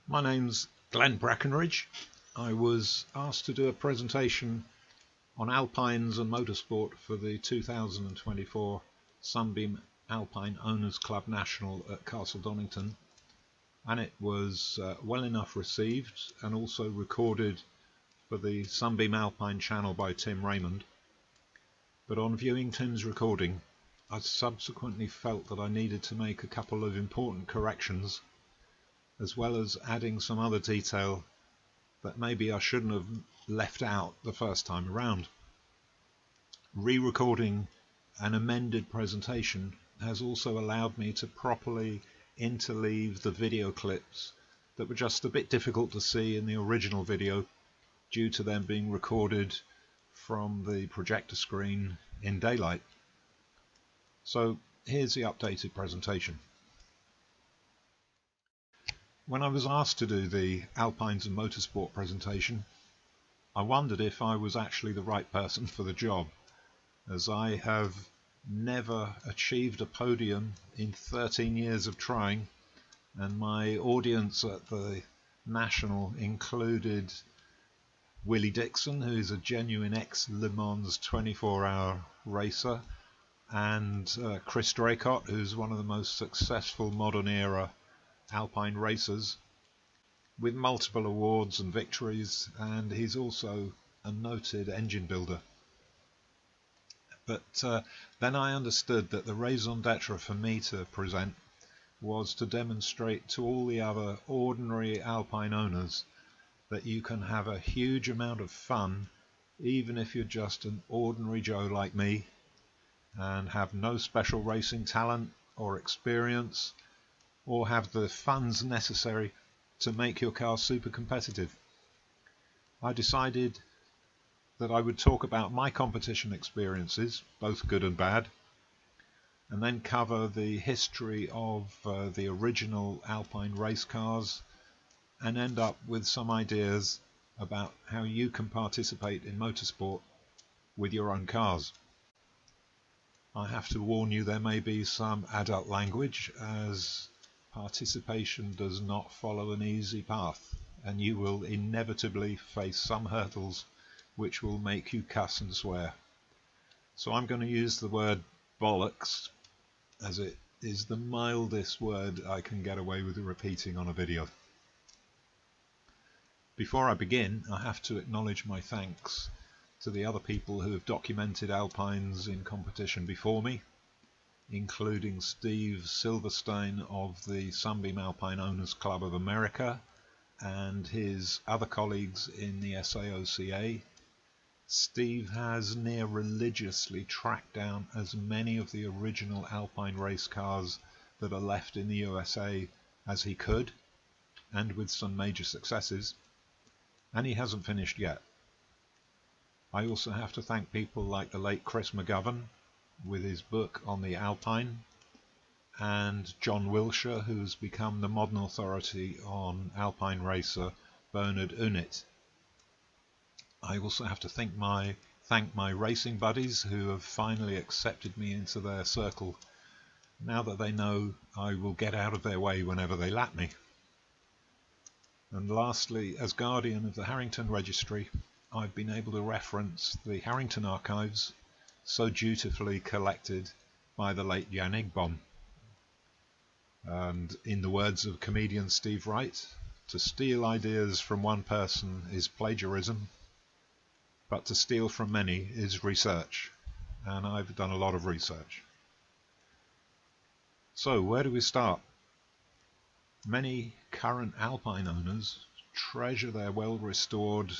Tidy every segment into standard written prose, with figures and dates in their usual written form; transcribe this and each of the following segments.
My name's Glenn Brackenridge. I was asked to do a presentation on Alpines and Motorsport for the 2024 Sunbeam Alpine Owners Club National at Castle Donington, and it was well enough received and also recorded for the Sunbeam Alpine channel by Tim Raymond. But on viewing Tim's recording, I subsequently felt that I needed to make a couple of important corrections, as well as adding some other detail that maybe I shouldn't have left out the first time around. Re-recording an amended presentation has also allowed me to properly interleave the video clips that were just a bit difficult to see in the original video due to them being recorded from the projector screen in daylight. So here's the updated presentation. When I was asked to do the Alpines and Motorsport presentation, I wondered if I was actually the right person for the job, as I have never achieved a podium in 13 years of trying, and my audience at the National included Willie Dixon, who's a genuine ex-Le Mans 24-hour racer, and Chris Draycott, who's one of the most successful modern era Alpine racers with multiple awards and victories, and he's also a noted engine builder. But then I understood that the raison d'etre for me to present was to demonstrate to all the other ordinary Alpine owners that you can have a huge amount of fun even if you're just an ordinary Joe like me and have no special racing talent or experience, or have the funds necessary to make your car super competitive. I decided that I would talk about my competition experiences, both good and bad, and then cover the history of the original Alpine race cars, and end up with some ideas about how you can participate in motorsport with your own cars. I have to warn you, there may be some adult language, as participation does not follow an easy path, and you will inevitably face some hurdles which will make you cuss and swear. So I'm going to use the word bollocks, as it is the mildest word I can get away with repeating on a video. Before I begin, I have to acknowledge my thanks to the other people who have documented Alpines in competition before me, including Steve Silverstein of the Sunbeam Alpine Owners Club of America and his other colleagues in the SAOCA. Steve has near religiously tracked down as many of the original Alpine race cars that are left in the USA as he could, and with some major successes, and he hasn't finished yet. I also have to thank people like the late Chris McGovern with his book on the Alpine, and John Wilshire, who's become the modern authority on Alpine racer Bernard Unit. I also have to thank my racing buddies who have finally accepted me into their circle, now that they know I will get out of their way whenever they lap me. And lastly, as guardian of the Harrington registry, I've been able to reference the Harrington archives so dutifully collected by the late Jan Igbohm. And in the words of comedian Steve Wright, to steal ideas from one person is plagiarism, but to steal from many is research, and I've done a lot of research. So where do we start? Many current Alpine owners treasure their well-restored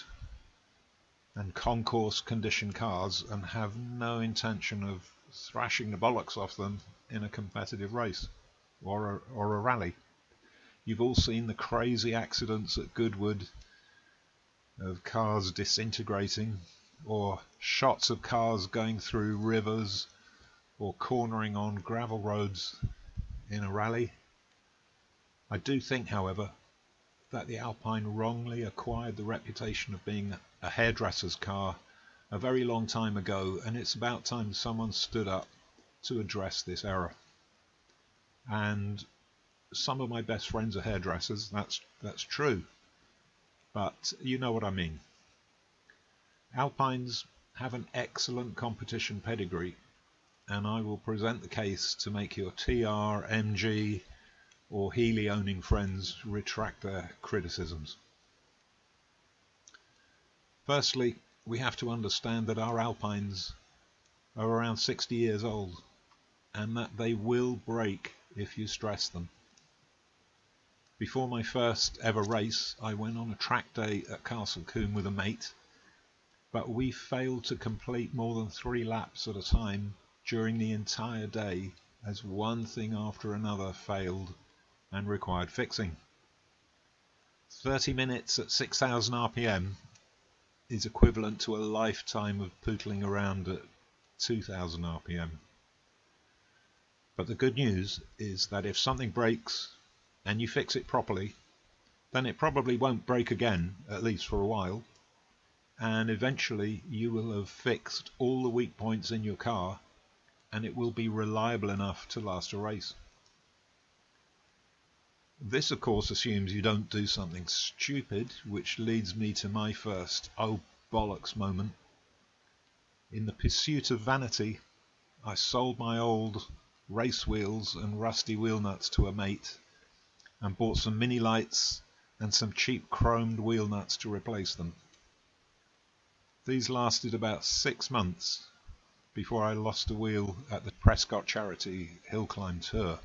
and concourse condition cars and have no intention of thrashing the bollocks off them in a competitive race or a rally. You've all seen the crazy accidents at Goodwood of cars disintegrating, or shots of cars going through rivers or cornering on gravel roads in a rally. I do think, however, that the Alpine wrongly acquired the reputation of being a hairdresser's car a very long time ago, and it's about time someone stood up to address this error. And some of my best friends are hairdressers, that's true. But you know what I mean. Alpines have an excellent competition pedigree, and I will present the case to make your TR, MG or Healy owning friends retract their criticisms. Firstly, we have to understand that our Alpines are around 60 years old and that they will break if you stress them. Before my first ever race, I went on a track day at Castle Combe with a mate, but we failed to complete more than 3 laps at a time during the entire day as one thing after another failed and required fixing. 30 minutes at 6,000 RPM is equivalent to a lifetime of pootling around at 2,000 RPM. But the good news is that if something breaks and you fix it properly, then it probably won't break again, at least for a while, and eventually you will have fixed all the weak points in your car and it will be reliable enough to last a race. This of course assumes you don't do something stupid, which leads me to my first oh bollocks moment. In the pursuit of vanity, I sold my old race wheels and rusty wheel nuts to a mate and bought some mini lights and some cheap chromed wheel nuts to replace them. These lasted about 6 months before I lost a wheel at the Prescott Charity Hill Climb Tour.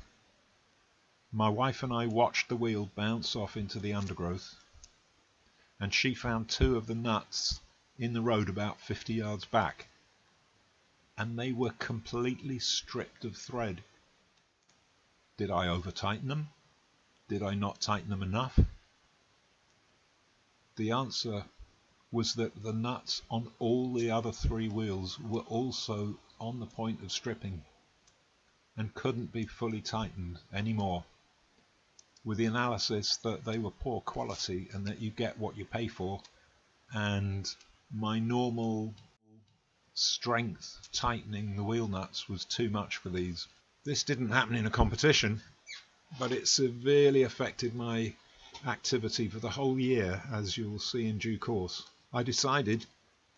My wife and I watched the wheel bounce off into the undergrowth, and she found 2 of the nuts in the road about 50 yards back, and they were completely stripped of thread. Did I over-tighten them? Did I not tighten them enough? The answer was that the nuts on all the other 3 wheels were also on the point of stripping and couldn't be fully tightened anymore, with the analysis that they were poor quality and that you get what you pay for, and my normal strength tightening the wheel nuts was too much for these. This didn't happen in a competition, but it severely affected my activity for the whole year, as you will see in due course. I decided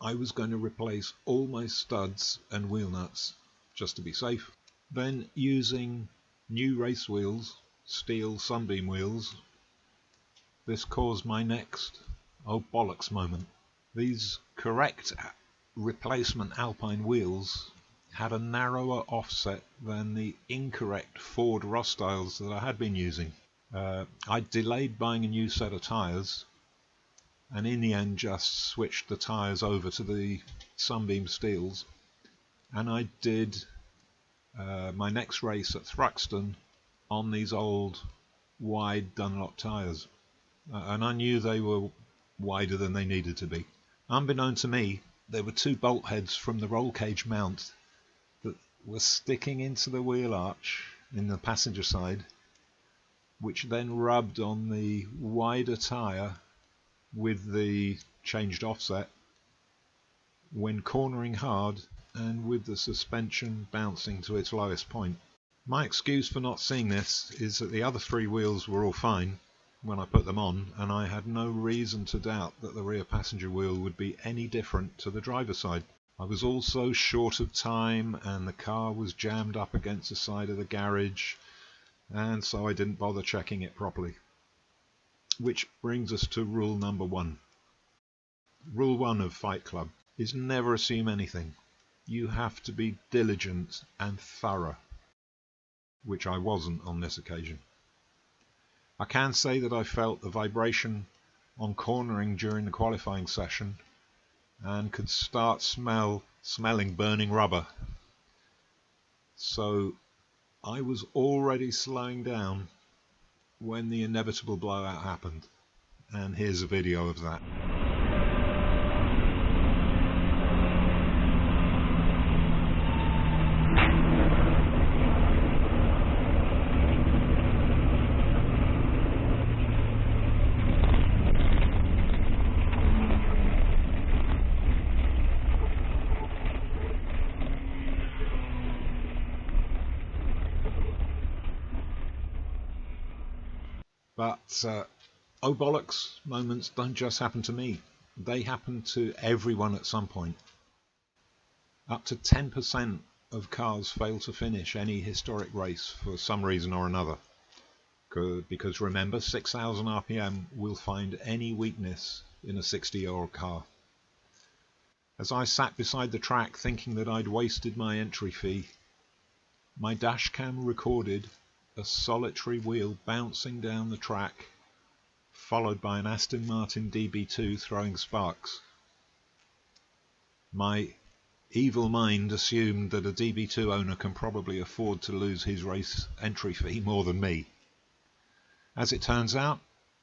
I was going to replace all my studs and wheel nuts just to be safe. Then, using new race wheels, steel Sunbeam wheels, this caused my next oh bollocks moment. These correct replacement Alpine wheels had a narrower offset than the incorrect Ford Rostyles that I had been using. I delayed buying a new set of tyres, and in the end just switched the tyres over to the Sunbeam Steels, and I did my next race at Thruxton on these old wide Dunlop tyres, and I knew they were wider than they needed to be. Unbeknown to me, there were 2 bolt heads from the roll cage mount that were sticking into the wheel arch in the passenger side, which then rubbed on the wider tyre with the changed offset when cornering hard and with the suspension bouncing to its lowest point. My excuse for not seeing this is that the other 3 wheels were all fine when I put them on, and I had no reason to doubt that the rear passenger wheel would be any different to the driver's side. I was also short of time and the car was jammed up against the side of the garage, and so I didn't bother checking it properly. Which brings us to rule number 1. Rule 1 of Fight Club is never assume anything. You have to be diligent and thorough, which I wasn't on this occasion. I can say that I felt the vibration on cornering during the qualifying session and could start smelling burning rubber. So I was already slowing down when the inevitable blowout happened, and here's a video of that. But oh bollocks moments don't just happen to me. They happen to everyone at some point. Up to 10% of cars fail to finish any historic race for some reason or another. Because remember, 6,000 RPM will find any weakness in a 60-year-old car. As I sat beside the track thinking that I'd wasted my entry fee, my dashcam recorded a solitary wheel bouncing down the track, followed by an Aston Martin DB2 throwing sparks. My evil mind assumed that a DB2 owner can probably afford to lose his race entry fee more than me. As it turns out,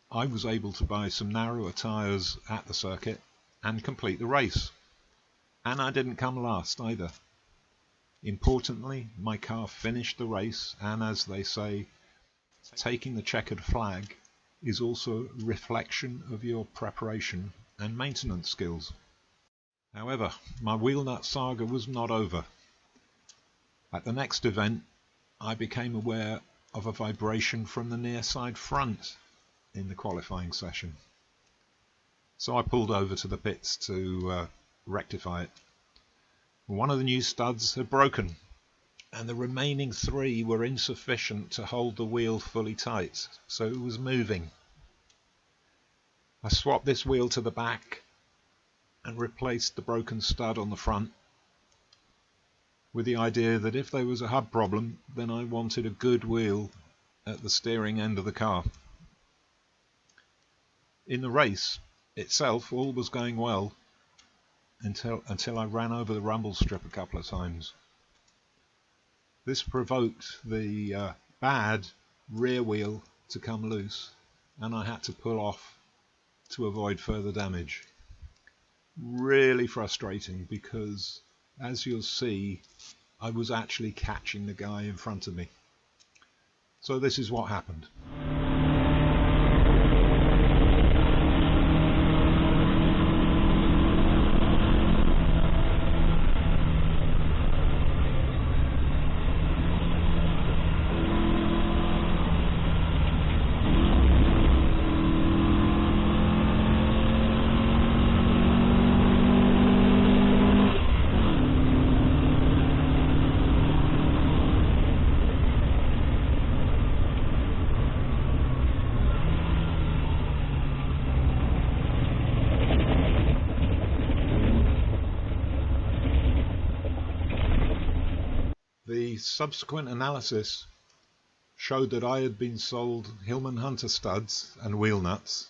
I was able to buy some narrower tyres at the circuit and complete the race. And I didn't come last either. Importantly, my car finished the race, and as they say, taking the checkered flag is also a reflection of your preparation and maintenance skills. However, my wheel nut saga was not over. At the next event, I became aware of a vibration from the near side front in the qualifying session. So I pulled over to the pits to rectify it. One of the new studs had broken, and the remaining 3 were insufficient to hold the wheel fully tight, so it was moving. I swapped this wheel to the back and replaced the broken stud on the front, with the idea that if there was a hub problem, then I wanted a good wheel at the steering end of the car. In the race itself, all was going well until I ran over the rumble strip a couple of times. This provoked the bad rear wheel to come loose, and I had to pull off to avoid further damage. Really frustrating because, as you'll see, I was actually catching the guy in front of me. So this is what happened. The subsequent analysis showed that I had been sold Hillman Hunter studs and wheel nuts,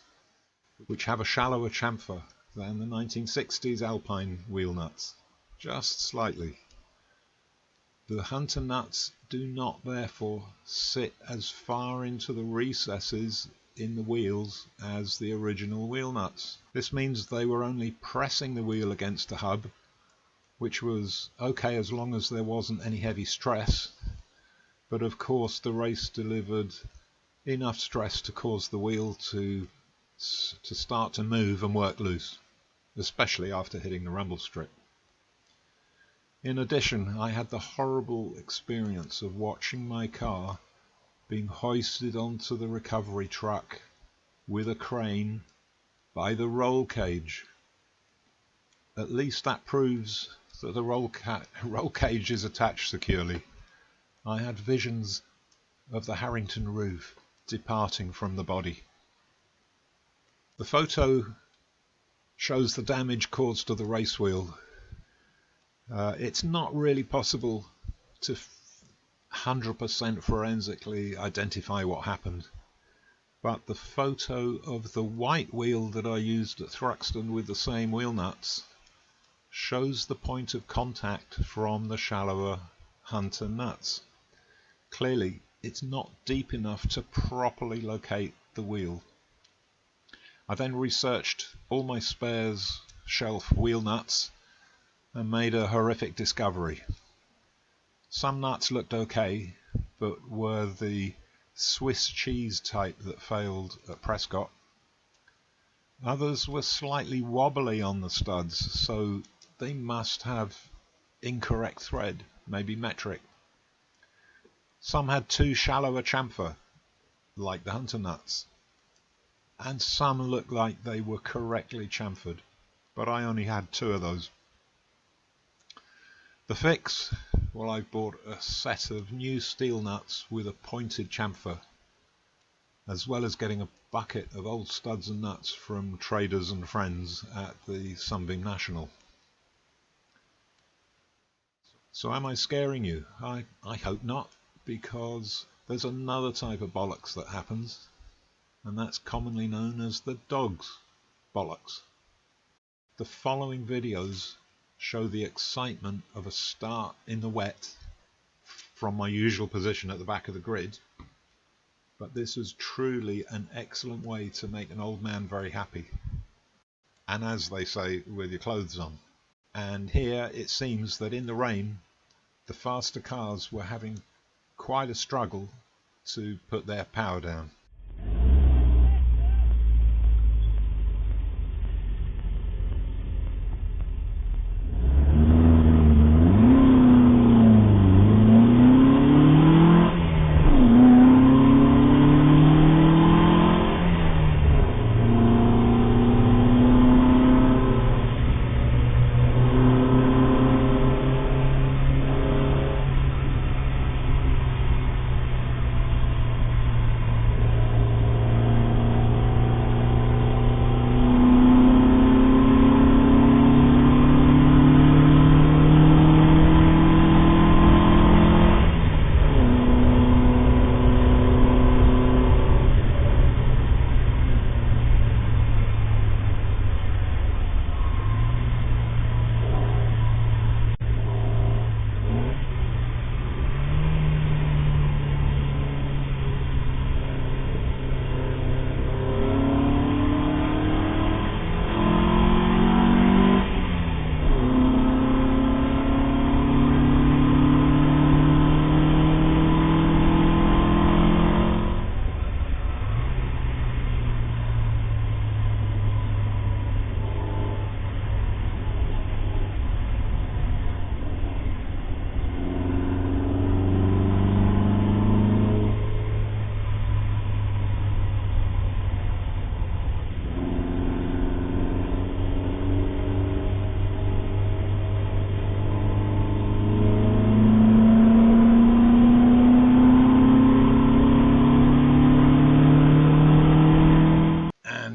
which have a shallower chamfer than the 1960s Alpine wheel nuts, just slightly. The Hunter nuts do not therefore sit as far into the recesses in the wheels as the original wheel nuts. This means they were only pressing the wheel against the hub, which was okay as long as there wasn't any heavy stress, but of course the race delivered enough stress to cause the wheel to start to move and work loose, especially after hitting the rumble strip. In addition, I had the horrible experience of watching my car being hoisted onto the recovery truck with a crane by the roll cage. At least that proves that the roll cage is attached securely. I had visions of the Harrington roof departing from the body. The photo shows the damage caused to the race wheel. It's not really possible to 100% forensically identify what happened, but the photo of the white wheel that I used at Thruxton with the same wheel nuts shows the point of contact from the shallower Hunter nuts. Clearly, it's not deep enough to properly locate the wheel. I then researched all my spares shelf wheel nuts and made a horrific discovery. Some nuts looked okay, but were the Swiss cheese type that failed at Prescott. Others were slightly wobbly on the studs, so they must have incorrect thread, maybe metric. Some had too shallow a chamfer, like the hunter nuts, and some looked like they were correctly chamfered, but I only had 2 of those. The fix? Well, I bought a set of new steel nuts with a pointed chamfer, as well as getting a bucket of old studs and nuts from traders and friends at the Sunbeam National. So am I scaring you? I hope not, because there's another type of bollocks that happens, and that's commonly known as the dog's bollocks. The following videos show the excitement of a start in the wet from my usual position at the back of the grid, but this is truly an excellent way to make an old man very happy, and as they say, with your clothes on. And here it seems that in the rain the faster cars were having quite a struggle to put their power down.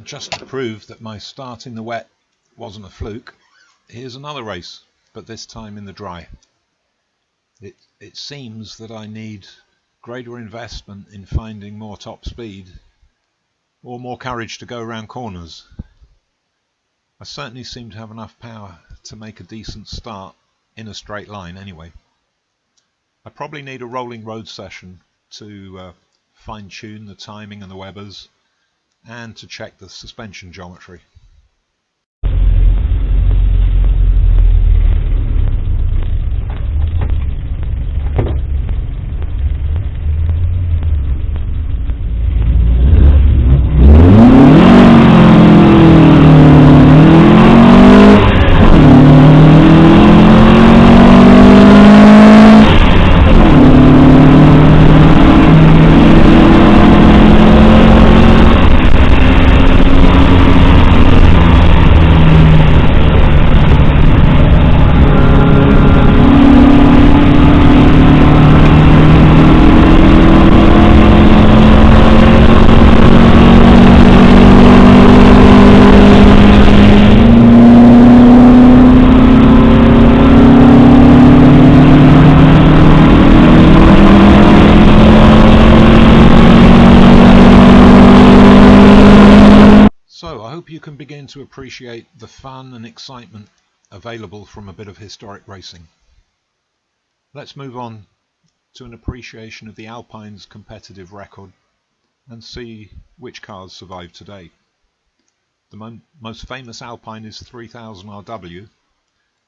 Just to prove that my start in the wet wasn't a fluke, here's another race, but this time in the dry. It seems that I need greater investment in finding more top speed, or more courage to go around corners. I certainly seem to have enough power to make a decent start in a straight line anyway. I probably need a rolling road session to fine-tune the timing and the Webers, and to check the suspension geometry. So I hope you can begin to appreciate the fun and excitement available from a bit of historic racing. Let's move on to an appreciation of the Alpine's competitive record and see which cars survive today. The most famous Alpine is 3000 RW,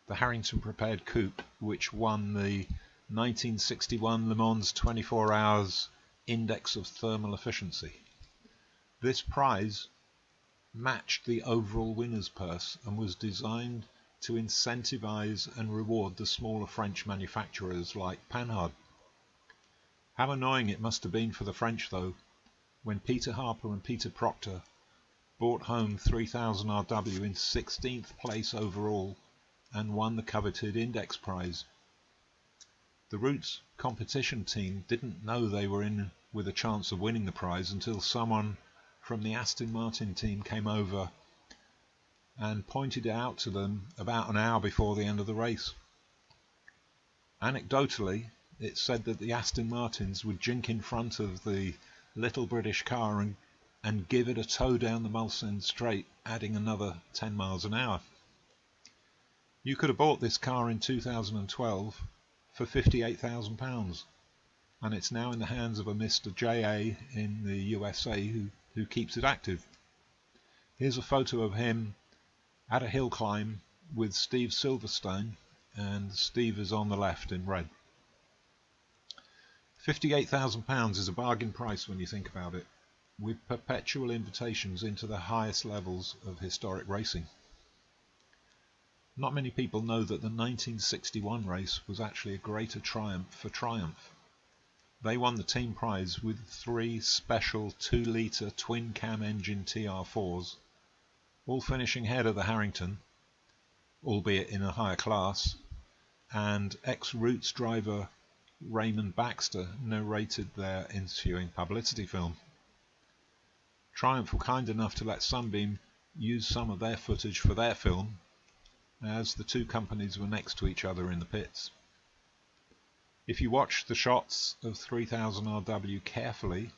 the Harrington prepared coupe which won the 1961 Le Mans 24 Hours Index of Thermal Efficiency. This prize matched the overall winner's purse and was designed to incentivize and reward the smaller French manufacturers like Panhard. How annoying it must have been for the French though, when Peter Harper and Peter Proctor brought home 3000 RW in 16th place overall and won the coveted index prize. The Roots competition team didn't know they were in with a chance of winning the prize until someone from the Aston Martin team came over and pointed it out to them about an hour before the end of the race. Anecdotally, it's said that the Aston Martins would jink in front of the little British car and give it a tow down the Mulsanne Straight, adding another 10 miles an hour. You could have bought this car in 2012 for £58,000, and it's now in the hands of a Mr. J.A. in the USA who keeps it active. Here's a photo of him at a hill climb with Steve Silverstone, and Steve is on the left in red. £58,000 is a bargain price when you think about it, with perpetual invitations into the highest levels of historic racing. Not many people know that the 1961 race was actually a greater triumph for Triumph. They won the team prize with 3 special 2-litre twin-cam engine TR4s, all finishing ahead of the Harrington, albeit in a higher class, and ex-Roots driver Raymond Baxter narrated their ensuing publicity film. Triumph were kind enough to let Sunbeam use some of their footage for their film, as the two companies were next to each other in the pits. If you watch the shots of 3000 RW carefully,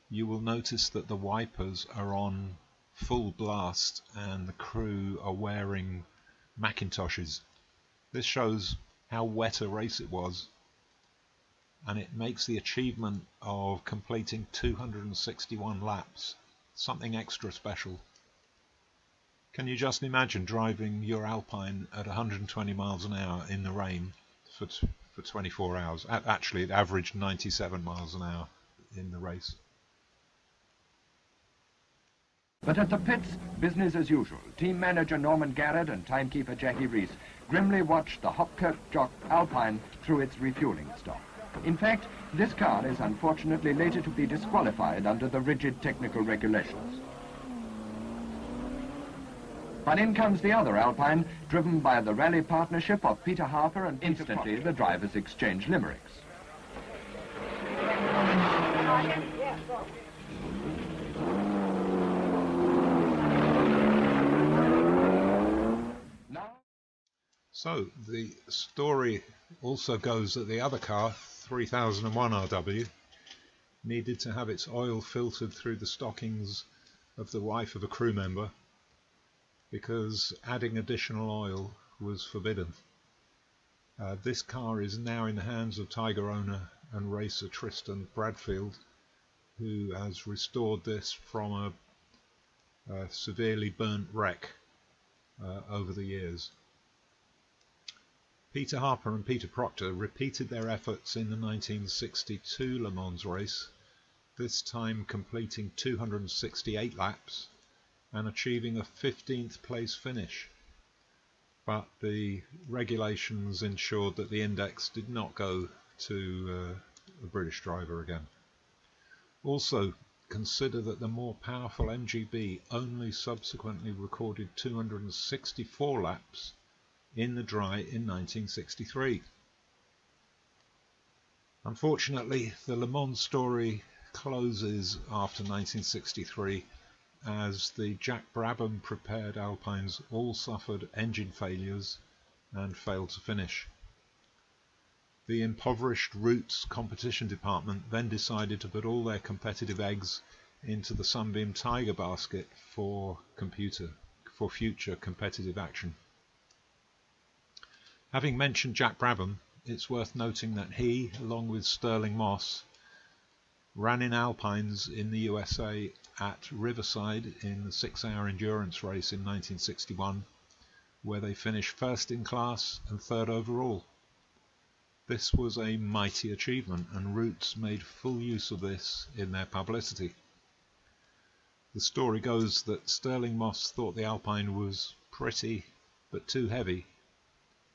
you will notice that the wipers are on full blast and the crew are wearing Macintoshes. This shows how wet a race it was, and it makes the achievement of completing 261 laps something extra special. Can you just imagine driving your Alpine at 120 miles an hour in the rain for 24 hours? Actually, it averaged 97 miles an hour in the race. But at the pits, business as usual. Team manager Norman Garrett and timekeeper Jackie Reese grimly watched the Hopkirk Jock Alpine through its refueling stop. In fact, this car is unfortunately later to be disqualified under the rigid technical regulations. But in comes the other Alpine, driven by the rally partnership of Peter Harper, and instantly the drivers exchange limericks. So the story also goes that the other car, 3001 RW, needed to have its oil filtered through the stockings of the wife of a crew member because adding additional oil was forbidden. This car is now in the hands of Tiger owner and racer Tristan Bradfield, who has restored this from a severely burnt wreck over the years. Peter Harper and Peter Proctor repeated their efforts in the 1962 Le Mans race, this time completing 268 laps and achieving a 15th place finish. But the regulations ensured that the index did not go to a British driver again. Also, consider that the more powerful MGB only subsequently recorded 264 laps in the dry in 1963. Unfortunately, the Le Mans story closes after 1963 as the Jack Brabham prepared Alpines all suffered engine failures and failed to finish. The impoverished Roots competition department then decided to put all their competitive eggs into the Sunbeam Tiger basket for future competitive action. Having mentioned Jack Brabham, it's worth noting that he, along with Sterling Moss, ran in Alpines in the USA at Riverside in the 6-hour endurance race in 1961, where they finished first in class and third overall. This was a mighty achievement, and Roots made full use of this in their publicity. The story goes that Sterling Moss thought the Alpine was pretty but too heavy,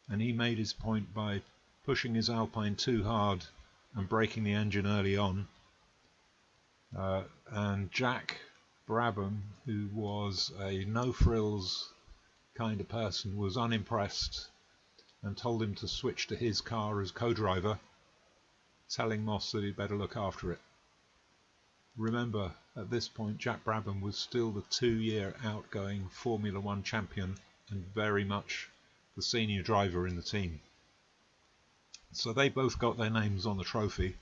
and he made his point by pushing his Alpine too hard and breaking the engine early on. And Jack Brabham, who was a no-frills kind of person, was unimpressed and told him to switch to his car as co-driver, telling Moss that he'd better look after it. Remember, at this point, Jack Brabham was still the 2-year outgoing Formula One champion and very much the senior driver in the team. So they both got their names on the trophy,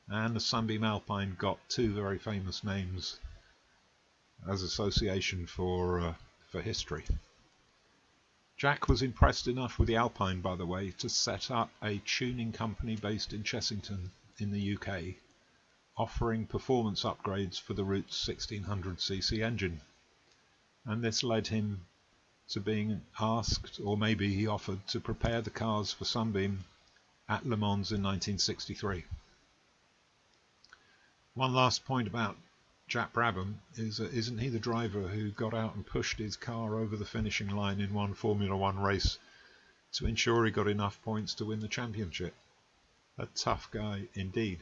and the Sunbeam Alpine got two very famous names as association for history. Jack was impressed enough with the Alpine, by the way, to set up a tuning company based in Chessington in the UK, offering performance upgrades for the Route's 1600cc engine. And this led him to being asked, or maybe he offered, to prepare the cars for Sunbeam at Le Mans in 1963. One last point about Jack Brabham is isn't he the driver who got out and pushed his car over the finishing line in one Formula One race to ensure he got enough points to win the championship? A tough guy indeed.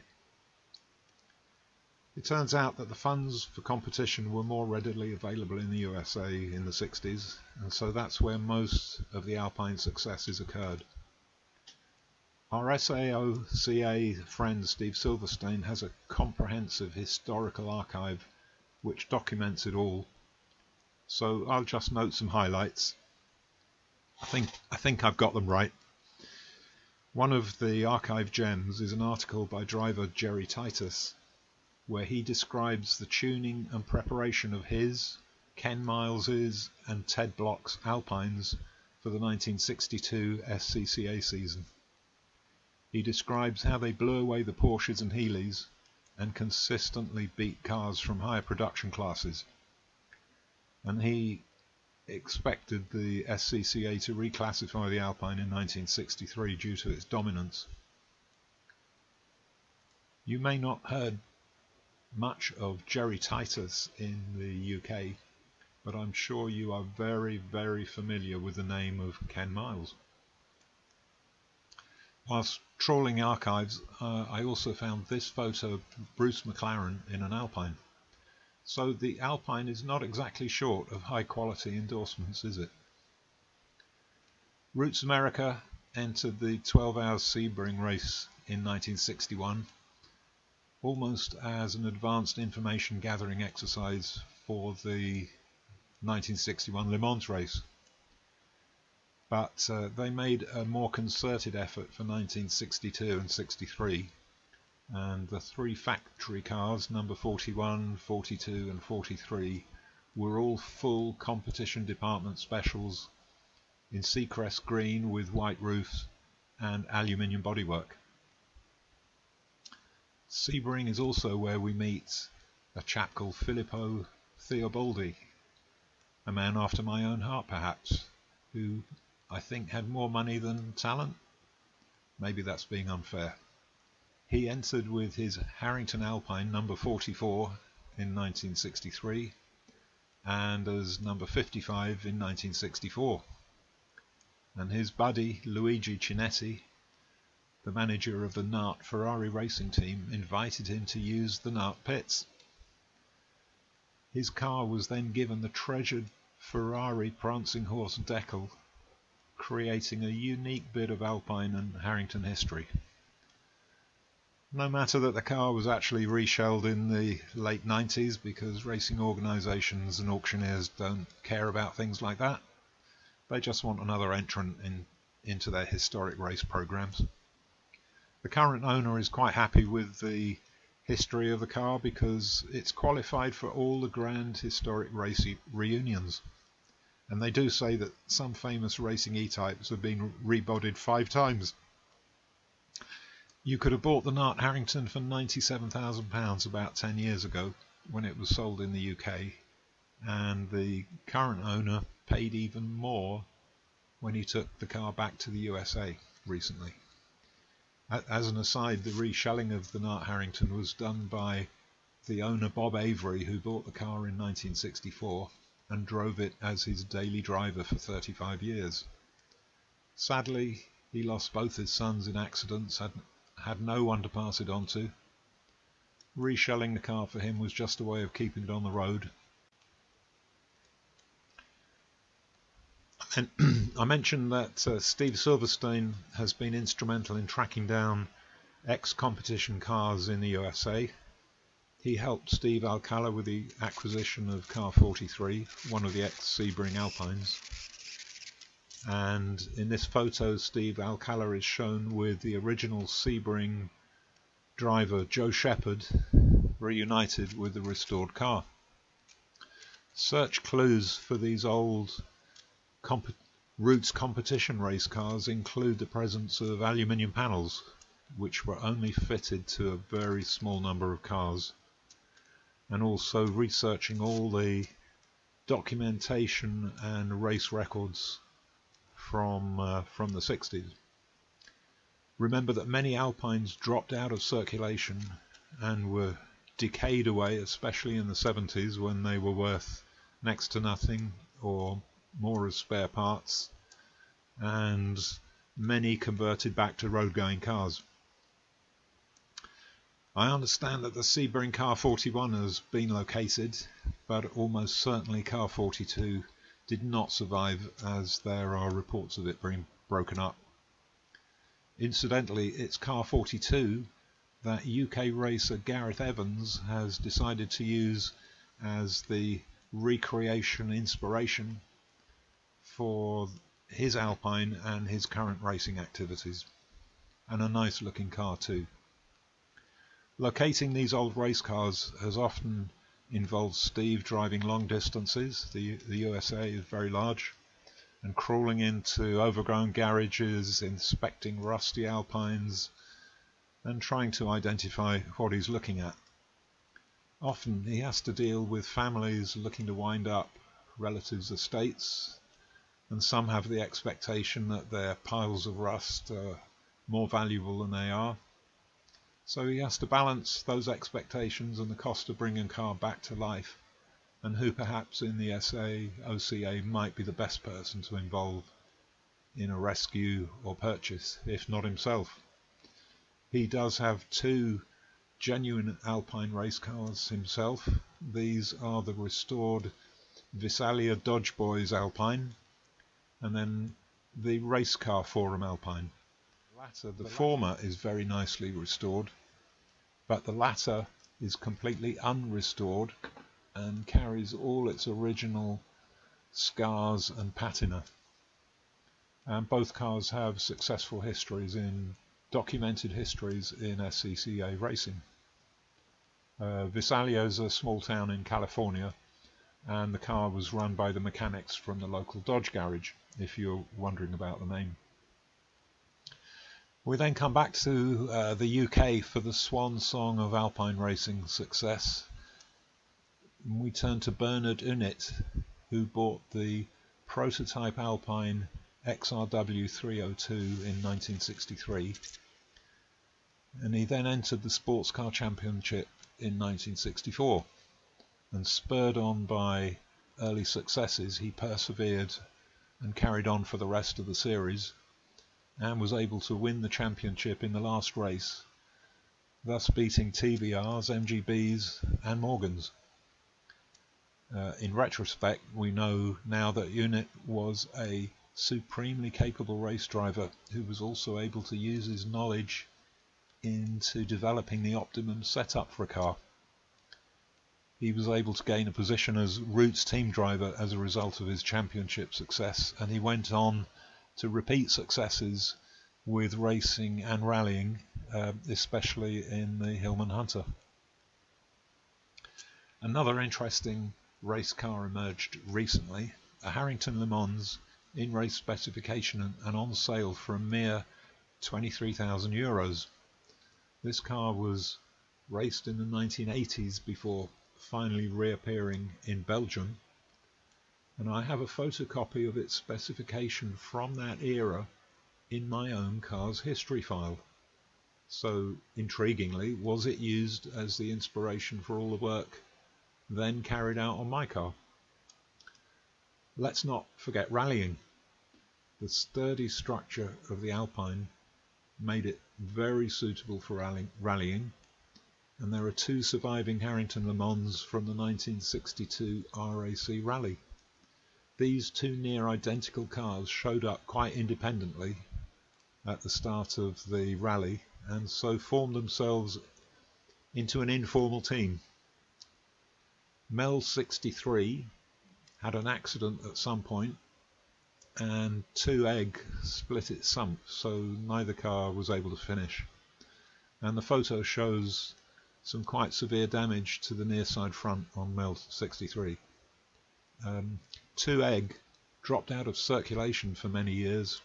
It turns out that the funds for competition were more readily available in the USA in the 60s, and so that's where most of the Alpine successes occurred. Our SAOCA friend Steve Silverstein has a comprehensive historical archive which documents it all, so I'll just note some highlights. I think I've got them right. One of the archive gems is an article by driver Jerry Titus, where he describes the tuning and preparation of his, Ken Miles's and Ted Block's Alpines for the 1962 SCCA season. He describes how they blew away the Porsches and Healeys and consistently beat cars from higher production classes. And he expected the SCCA to reclassify the Alpine in 1963 due to its dominance. You may not have heard much of Jerry Titus in the UK, but I'm sure you are very, very familiar with the name of Ken Miles. Whilst trawling archives, I also found this photo of Bruce McLaren in an Alpine. So the Alpine is not exactly short of high quality endorsements, is it? Roots America entered the 12-hour Sebring race in 1961, almost as an advanced information gathering exercise for the 1961 Le Mans race. But they made a more concerted effort for 1962 and 63, and the three factory cars, number 41, 42 and 43, were all full competition department specials in Seacrest green with white roofs and aluminium bodywork. Sebring is also where we meet a chap called Filippo Theobaldi, a man after my own heart perhaps, who I think had more money than talent. Maybe that's being unfair. He entered with his Harrington Alpine number 44 in 1963 and as number 55 in 1964. And his buddy Luigi Cinetti, the manager of the Nart Ferrari racing team, invited him to use the Nart pits. His car was then given the treasured Ferrari prancing horse decal, creating a unique bit of Alpine and Harrington history. No matter that the car was actually reshelled in the late 90s because racing organisations and auctioneers don't care about things like that. They just want another entrant into their historic race programs. The current owner is quite happy with the history of the car because it's qualified for all the grand historic race reunions. And they do say that some famous racing E-types have been rebodied 5 times. You could have bought the Nart Harrington for £97,000 about 10 years ago when it was sold in the UK, and the current owner paid even more when he took the car back to the USA recently. As an aside, the reshelling of the Nart Harrington was done by the owner Bob Avery, who bought the car in 1964 and drove it as his daily driver for 35 years. Sadly, he lost both his sons in accidents, had no one to pass it on to, reshelling the car for him was just a way of keeping it on the road. And I mentioned that Steve Silverstein has been instrumental in tracking down ex-competition cars in the USA. He helped Steve Alcala with the acquisition of car 43, one of the ex-Sebring Alpines. And in this photo, Steve Alcala is shown with the original Sebring driver Joe Shepherd, reunited with the restored car. Search clues for these old Roots competition race cars include the presence of aluminium panels, which were only fitted to a very small number of cars, and also researching all the documentation and race records from the 60s. Remember that many Alpines dropped out of circulation and were decayed away, especially in the 70s when they were worth next to nothing or more as spare parts, and many converted back to road-going cars. I understand that the Sebring car 41 has been located, but almost certainly car 42 did not survive, as there are reports of it being broken up. Incidentally, it's car 42 that UK racer Gareth Evans has decided to use as the recreation inspiration for his Alpine and his current racing activities, and a nice looking car too. Locating these old race cars has often involved Steve driving long distances. The USA is very large, and crawling into overgrown garages, inspecting rusty Alpines, and trying to identify what he's looking at. Often he has to deal with families looking to wind up relatives' estates, and some have the expectation that their piles of rust are more valuable than they are. So he has to balance those expectations and the cost of bringing a car back to life, and who perhaps in the OCA might be the best person to involve in a rescue or purchase, if not himself. He does have two genuine Alpine race cars himself. These are the restored Visalia Dodge Boys Alpine, and then the Race Car Forum Alpine. The former is very nicely restored, but the latter is completely unrestored and carries all its original scars and patina. And both cars have successful documented histories in SCCA racing. Visalia is a small town in California, and the car was run by the mechanics from the local Dodge garage, if you're wondering about the name. We then come back to the UK for the swan song of Alpine racing success. We turn to Bernard Unit, who bought the prototype Alpine XRW 302 in 1963, and he then entered the Sports Car Championship in 1964, and spurred on by early successes, he persevered and carried on for the rest of the series, and was able to win the championship in the last race, thus beating TBRs, MGBs and Morgans. In retrospect, we know now that Unit was a supremely capable race driver who was also able to use his knowledge into developing the optimum setup for a car. He was able to gain a position as Roots team driver as a result of his championship success, and he went on to repeat successes with racing and rallying, especially in the Hillman Hunter. Another interesting race car emerged recently, a Harrington Le Mans in race specification and on sale for a mere €23,000. This car was raced in the 1980s before finally reappearing in Belgium, and I have a photocopy of its specification from that era in my own car's history file. So, intriguingly, was it used as the inspiration for all the work then carried out on my car? Let's not forget rallying. The sturdy structure of the Alpine made it very suitable for rallying, and there are two surviving Harrington Le Mans from the 1962 RAC Rally. These two near identical cars showed up quite independently at the start of the rally, and so formed themselves into an informal team. Mel 63 had an accident at some point, and 2 egg split its sump, so neither car was able to finish. And the photo shows some quite severe damage to the near side front on Mel 63. 2 egg dropped out of circulation for many years,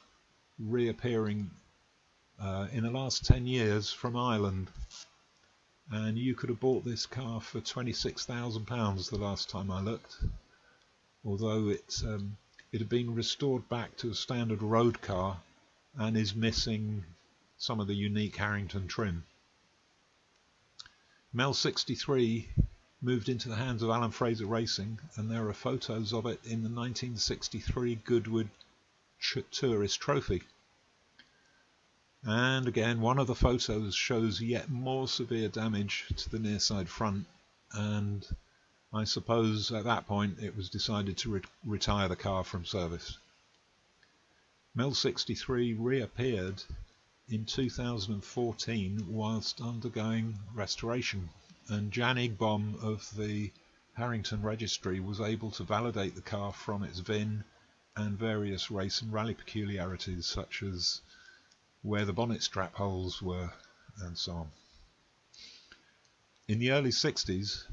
reappearing in the last 10 years from Ireland, and you could have bought this car for £26,000 the last time I looked, although it had been restored back to a standard road car and is missing some of the unique Harrington trim. Mel 63 moved into the hands of Alan Fraser Racing, and there are photos of it in the 1963 Goodwood Tourist Trophy. And again, one of the photos shows yet more severe damage to the near side front, and I suppose at that point it was decided to retire the car from service. Mel 63 reappeared in 2014 whilst undergoing restoration, and Jan Igbohm of the Harrington Registry was able to validate the car from its VIN and various race and rally peculiarities, such as where the bonnet strap holes were and so on. In the early 60s,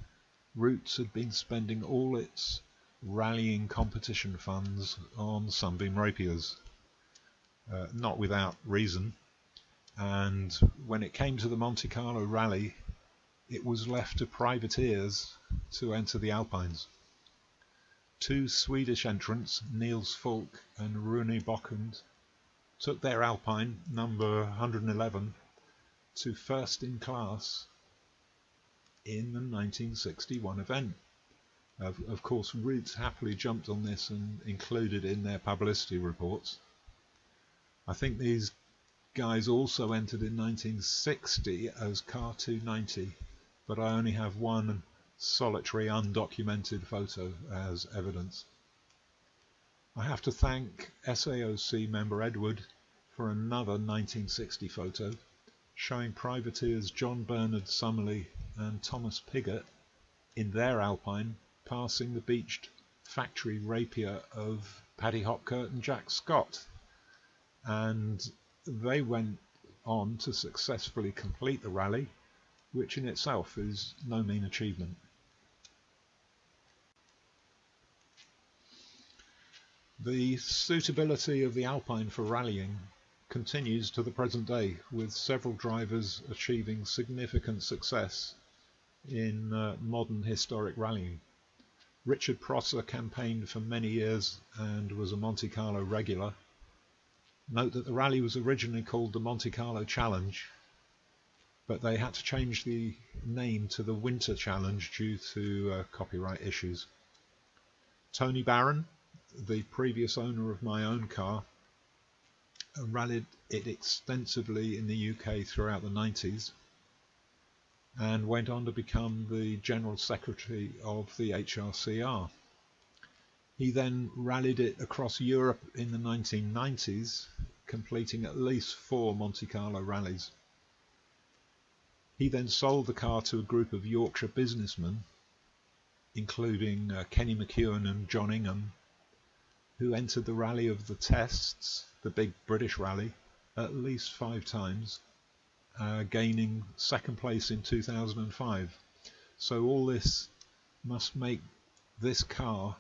Roots had been spending all its rallying competition funds on Sunbeam Rapiers, not without reason, and when it came to the Monte Carlo rally, it was left to privateers to enter the Alpines. 2 Swedish entrants, Niels Falk and Rune Bockund, took their Alpine, number 111, to first in class in the 1961 event. Of course, Roots happily jumped on this and included in their publicity reports. I think these guys also entered in 1960 as Car 290, but I only have one solitary undocumented photo as evidence. I have to thank SAOC member Edward for another 1960 photo showing privateers John Bernard Summerlee and Thomas Pigott in their Alpine passing the beached factory rapier of Paddy Hopkirk and Jack Scott, and they went on to successfully complete the rally, which in itself is no mean achievement. The suitability of the Alpine for rallying continues to the present day, with several drivers achieving significant success in modern historic rallying. Richard Prosser campaigned for many years and was a Monte Carlo regular. Note that the rally was originally called the Monte Carlo Challenge, but they had to change the name to the Winter Challenge due to copyright issues. Tony Barron, the previous owner of my own car, rallied it extensively in the UK throughout the 90s and went on to become the General Secretary of the HRCR. He then rallied it across Europe in the 1990s, completing at least 4 Monte Carlo rallies. He then sold the car to a group of Yorkshire businessmen, including Kenny McEwen and John Ingham, who entered the Rally of the Tests, the big British rally, at least 5 times, gaining second place in 2005. So all this must make this car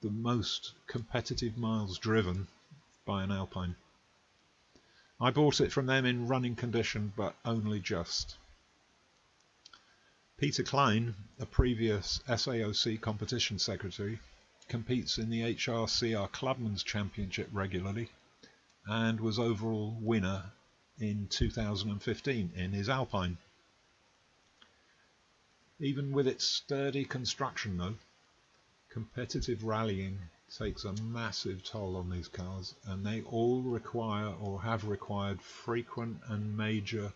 the most competitive miles driven by an Alpine. I bought it from them in running condition, but only just. Peter Klein, a previous SAOC competition secretary, competes in the HRCR Clubman's Championship regularly and was overall winner in 2015 in his Alpine. Even with its sturdy construction though, competitive rallying takes a massive toll on these cars, and they all require or have required frequent and major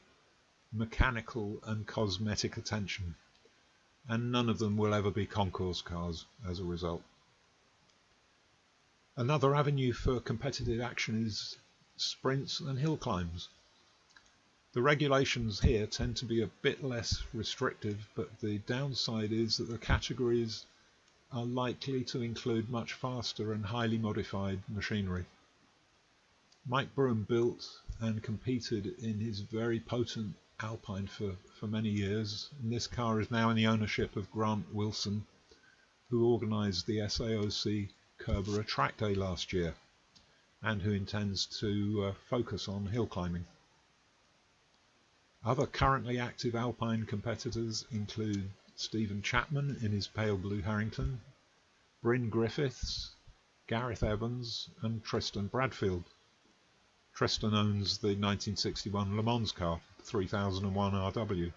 mechanical and cosmetic attention, and none of them will ever be concourse cars as a result. Another avenue for competitive action is sprints and hill climbs. The regulations here tend to be a bit less restrictive, but the downside is that the categories are likely to include much faster and highly modified machinery. Mike Broom built and competed in his very potent Alpine for many years, and this car is now in the ownership of Grant Wilson, who organised the SAOC Kerberer Track Day last year, and who intends to focus on hill climbing. Other currently active Alpine competitors include Stephen Chapman in his pale blue Harrington, Bryn Griffiths, Gareth Evans and Tristan Bradfield. Tristan owns the 1961 Le Mans car, 3001 RW.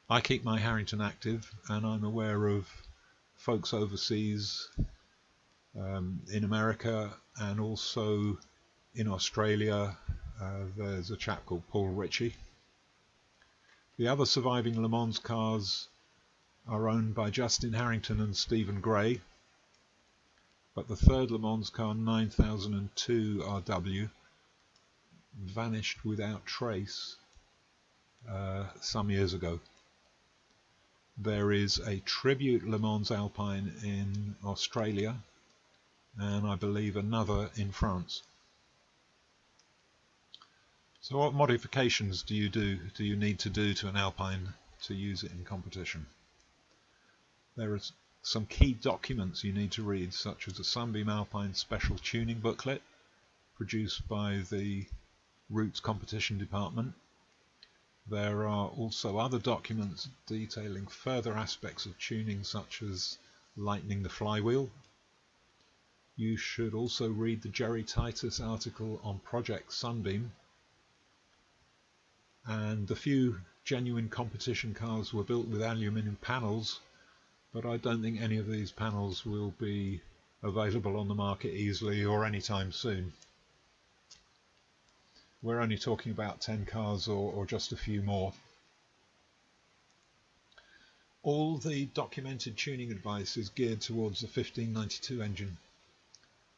I keep my Harrington active, and I'm aware of folks overseas, in America and also in Australia. There's a chap called Paul Ritchie. The other surviving Le Mans cars are owned by Justin Harrington and Stephen Gray, but the third Le Mans car, 9002 RW, vanished without trace some years ago. There is a tribute Le Mans Alpine in Australia, and I believe another in France. So what modifications do you need to do to an Alpine to use it in competition? There are some key documents you need to read, such as a Sunbeam Alpine special tuning booklet produced by the Roots Competition Department. There are also other documents detailing further aspects of tuning, such as lightening the flywheel. You should also read the Jerry Titus article on Project Sunbeam. And a few genuine competition cars were built with aluminium panels, but I don't think any of these panels will be available on the market easily or anytime soon. We're only talking about 10 cars or just a few more. All the documented tuning advice is geared towards the 1592 engine,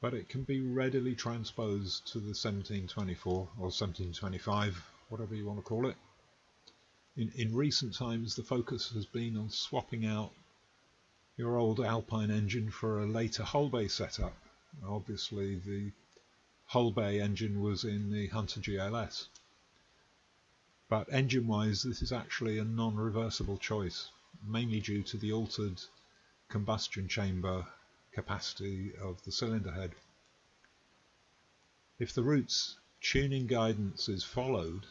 but it can be readily transposed to the 1724 or 1725, whatever you want to call it. In recent times, the focus has been on swapping out your old Alpine engine for a later Holbay setup. Obviously, the Holbay engine was in the Hunter GLS. But engine-wise, this is actually a non-reversible choice, mainly due to the altered combustion chamber capacity of the cylinder head. If the Roots tuning guidance is followed,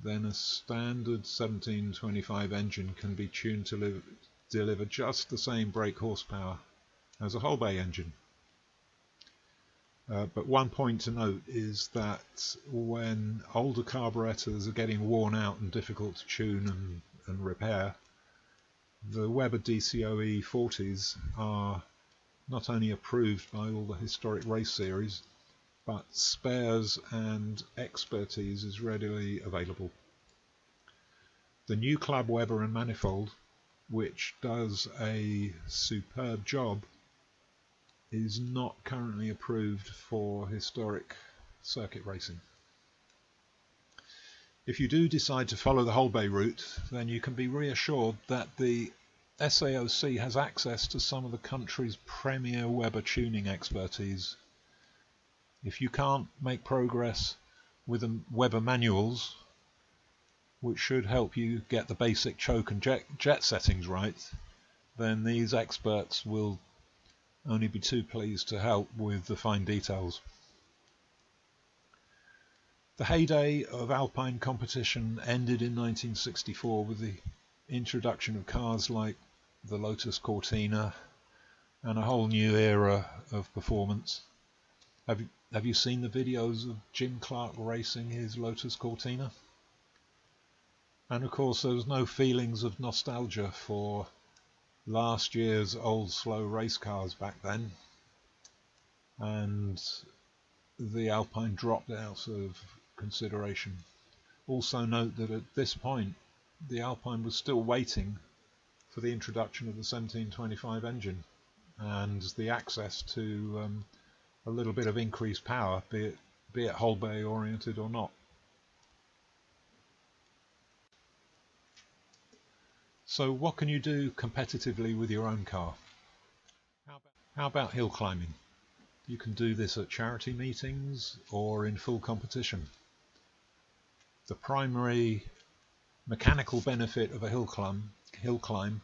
then a standard 1725 engine can be tuned to deliver just the same brake horsepower as a Holbay engine. But one point to note is that when older carburetors are getting worn out and difficult to tune and repair, the Weber DCOE 40s are not only approved by all the historic race series, but spares and expertise is readily available. The new Club Weber and manifold, which does a superb job, is not currently approved for historic circuit racing. If you do decide to follow the Holbay route, then you can be reassured that the SAOC has access to some of the country's premier Weber tuning expertise. If you can't make progress with the Weber manuals, which should help you get the basic choke and jet settings right, then these experts will only be too pleased to help with the fine details. The heyday of Alpine competition ended in 1964 with the introduction of cars like the Lotus Cortina and a whole new era of performance. Have you seen the videos of Jim Clark racing his Lotus Cortina? And of course there was no feelings of nostalgia for last year's old slow race cars back then, and the Alpine dropped out of consideration. Also note that at this point the Alpine was still waiting for the introduction of the 1725 engine and the access to a little bit of increased power, be it whole bay oriented or not. So what can you do competitively with your own car? How about hill climbing? You can do this at charity meetings or in full competition. The primary mechanical benefit of a hill climb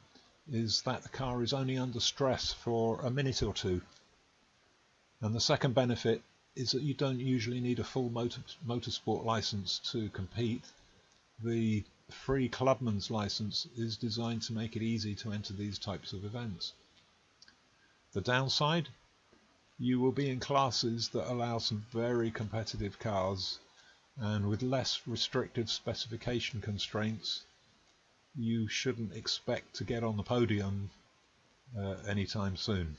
is that the car is only under stress for a minute or two. And the second benefit is that you don't usually need a full motorsport license to compete. The free clubman's license is designed to make it easy to enter these types of events. The downside, you will be in classes that allow some very competitive cars, and with less restrictive specification constraints, you shouldn't expect to get on the podium anytime soon.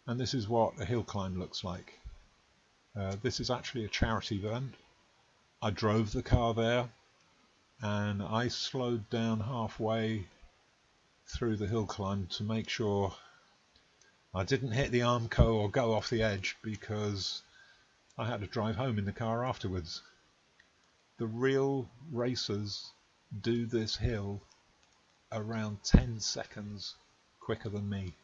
And this is what a hill climb looks like. This is actually a charity event. I drove the car there, and I slowed down halfway through the hill climb to make sure I didn't hit the Armco or go off the edge, because I had to drive home in the car afterwards. The real racers do this hill around 10 seconds quicker than me.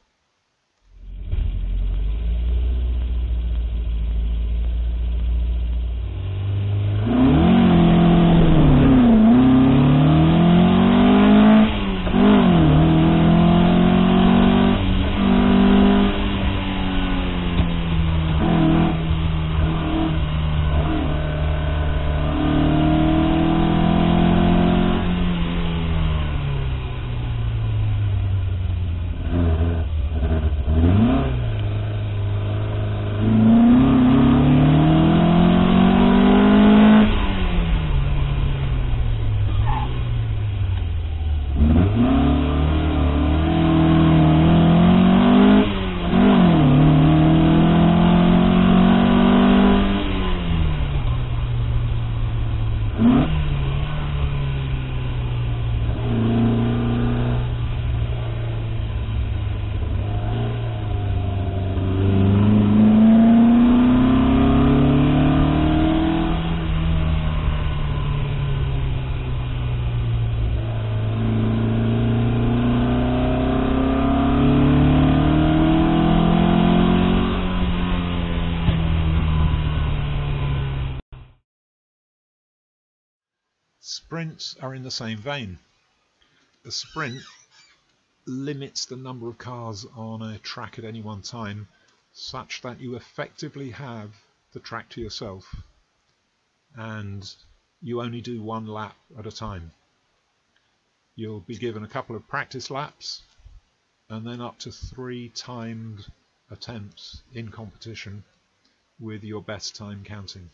Sprints are in the same vein. A sprint limits the number of cars on a track at any one time, such that you effectively have the track to yourself and you only do one lap at a time. You'll be given a couple of practice laps and then up to 3 timed attempts in competition with your best time counting.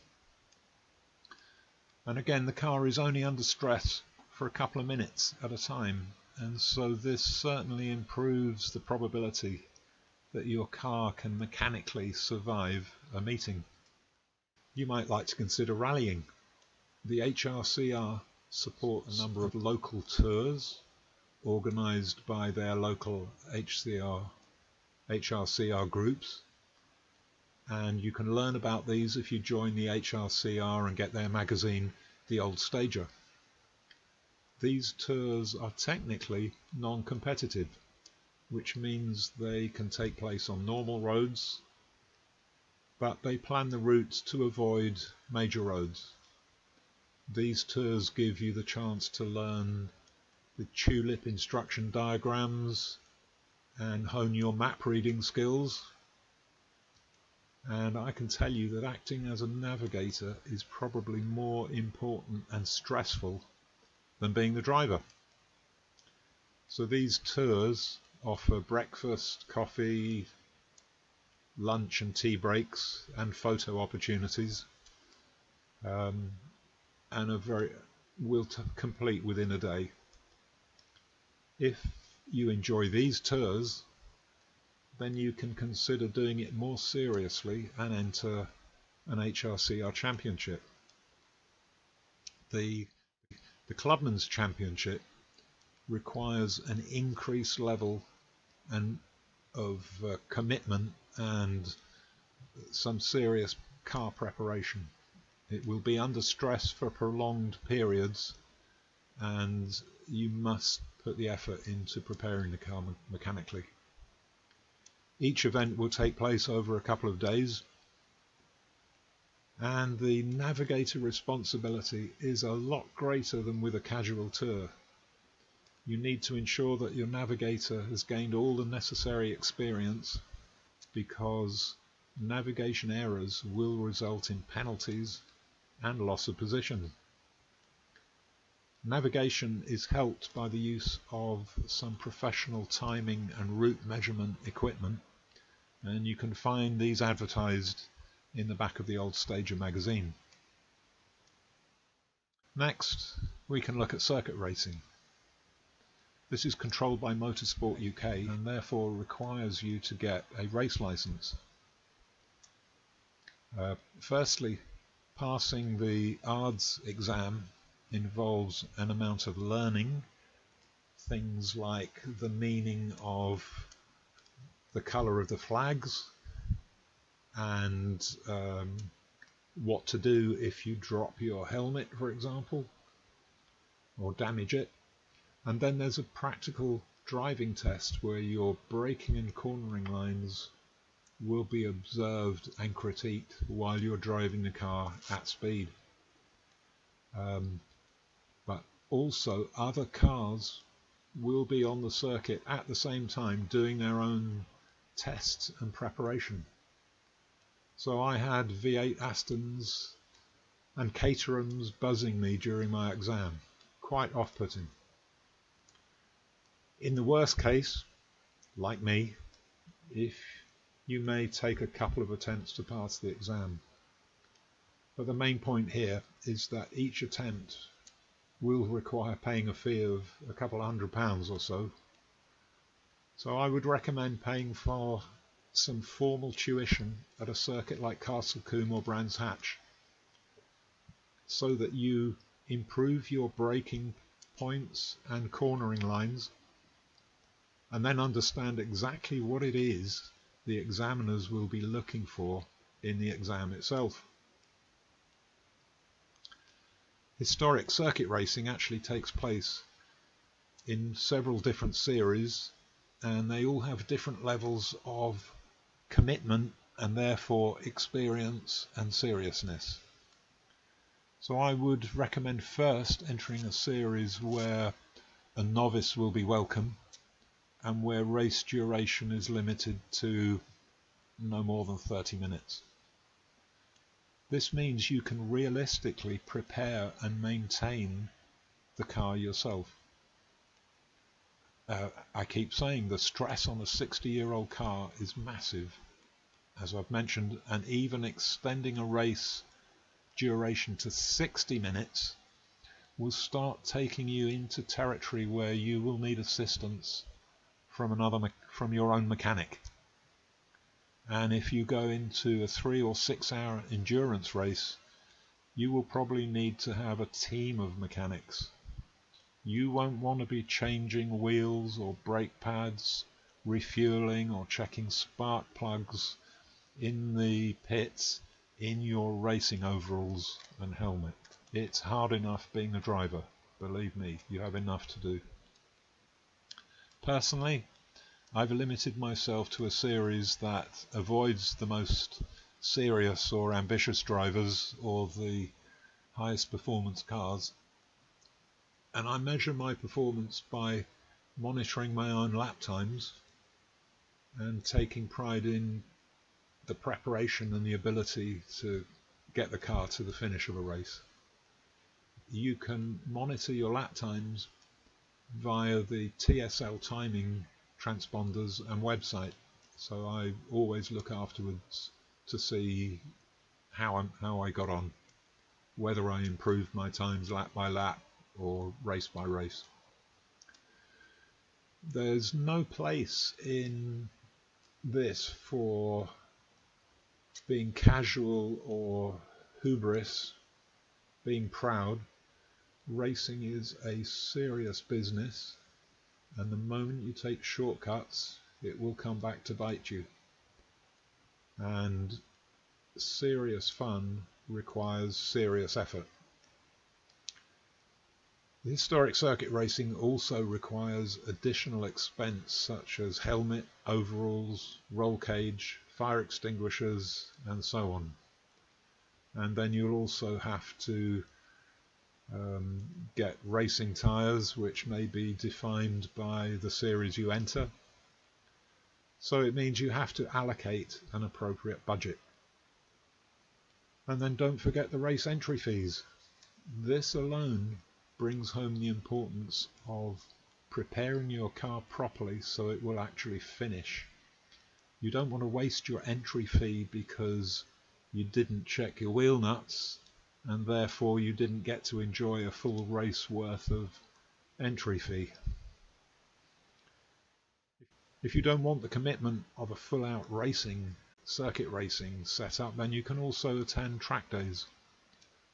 And again, the car is only under stress for a couple of minutes at a time, and so this certainly improves the probability that your car can mechanically survive a meeting. You might like to consider rallying. The HRCR support a number of local tours organised by their local HRCR groups, and you can learn about these if you join the HRCR and get their magazine, The Old Stager. These tours are technically non-competitive, which means they can take place on normal roads, but they plan the routes to avoid major roads. These tours give you the chance to learn the tulip instruction diagrams and hone your map reading skills. And I can tell you that acting as a navigator is probably more important and stressful than being the driver. So these tours offer breakfast, coffee, lunch and tea breaks and photo opportunities, and will complete within a day. If you enjoy these tours, then you can consider doing it more seriously and enter an HRCR championship. The Clubman's Championship requires an increased level of commitment and some serious car preparation. It will be under stress for prolonged periods, and you must put the effort into preparing the car mechanically. Each event will take place over a couple of days, and the navigator responsibility is a lot greater than with a casual tour. You need to ensure that your navigator has gained all the necessary experience, because navigation errors will result in penalties and loss of position. Navigation is helped by the use of some professional timing and route measurement equipment, and you can find these advertised in the back of the old Stager magazine. Next, we can look at circuit racing. This is controlled by Motorsport UK and therefore requires you to get a race license. Firstly, passing the ARDS exam involves an amount of learning, things like the meaning of the colour of the flags and what to do if you drop your helmet, for example, or damage it. And then there's a practical driving test where your braking and cornering lines will be observed and critiqued while you're driving the car at speed. But also other cars will be on the circuit at the same time doing their own tests and preparation. So I had V8 Astons and Caterhams buzzing me during my exam. Quite off-putting. In the worst case, like me, you may take a couple of attempts to pass the exam. But the main point here is that each attempt will require paying a fee of a couple of £100 or so. So I would recommend paying for some formal tuition at a circuit like Castle Combe or Brands Hatch, so that you improve your braking points and cornering lines, and then understand exactly what it is the examiners will be looking for in the exam itself. Historic circuit racing actually takes place in several different series, and they all have different levels of commitment and therefore experience and seriousness. So I would recommend first entering a series where a novice will be welcome and where race duration is limited to no more than 30 minutes. This means you can realistically prepare and maintain the car yourself. I keep saying the stress on a 60-year-old car is massive, as I've mentioned, and even extending a race duration to 60 minutes will start taking you into territory where you will need assistance from your own mechanic. And if you go into a 3 or 6 hour endurance race, you will probably need to have a team of mechanics. You won't want to be changing wheels or brake pads, refueling or checking spark plugs in the pits in your racing overalls and helmet. It's hard enough being a driver, believe me, you have enough to do. Personally, I've limited myself to a series that avoids the most serious or ambitious drivers or the highest performance cars, and I measure my performance by monitoring my own lap times and taking pride in the preparation and the ability to get the car to the finish of a race. You can monitor your lap times via the TSL timing transponders and website, so I always look afterwards to see how I got on, whether I improved my times lap by lap or race by race. There's no place in this for being casual or hubris, being proud. racing is a serious business, and the moment you take shortcuts, it will come back to bite you. And serious fun requires serious effort. Historic circuit racing also requires additional expense such as helmet, overalls, roll cage, fire extinguishers, and so on. And then you'll also have to get racing tyres, which may be defined by the series you enter. So it means you have to allocate an appropriate budget. And then don't forget the race entry fees. This alone brings home the importance of preparing your car properly so it will actually finish. You don't want to waste your entry fee because you didn't check your wheel nuts and therefore you didn't get to enjoy a full race worth of entry fee. If you don't want the commitment of a full-out circuit racing setup, then you can also attend track days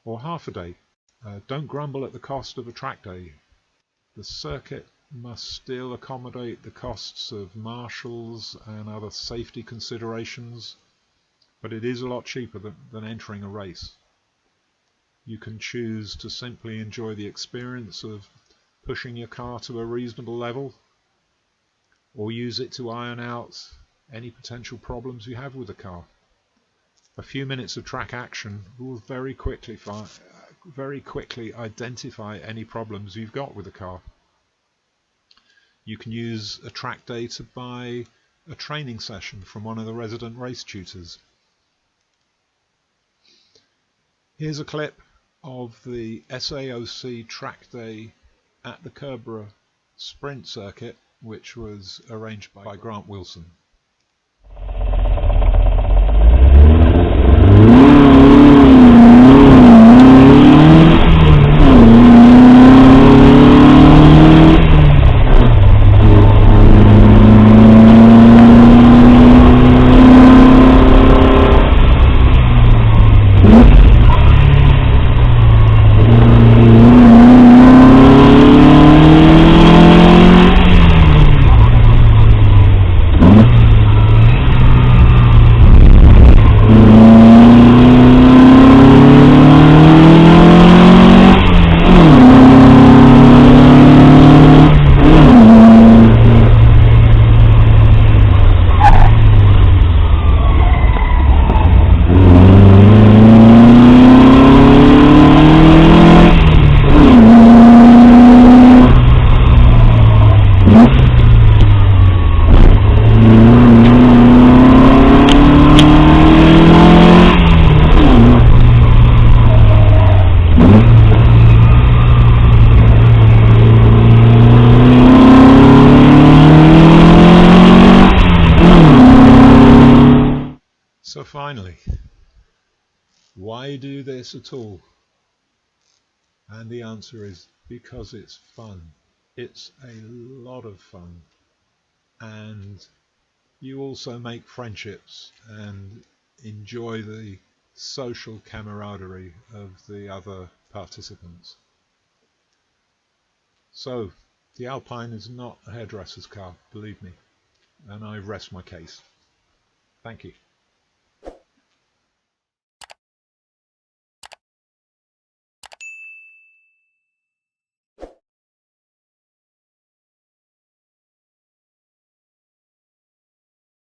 or half a day. Don't grumble at the cost of a track day. The circuit must still accommodate the costs of marshals and other safety considerations, but it is a lot cheaper than entering a race. You can choose to simply enjoy the experience of pushing your car to a reasonable level, or use it to iron out any potential problems you have with the car. A few minutes of track action will very quickly identify any problems you've got with the car. You can use a track day to buy a training session from one of the resident race tutors. Here's a clip of the SAOC track day at the Kerbera Sprint circuit, which was arranged by Grant Wilson. So finally, why do this at all? And the answer is because it's fun. It's a lot of fun. And you also make friendships and enjoy the social camaraderie of the other participants. So, the Alpine is not a hairdresser's car, believe me, and I rest my case. Thank you.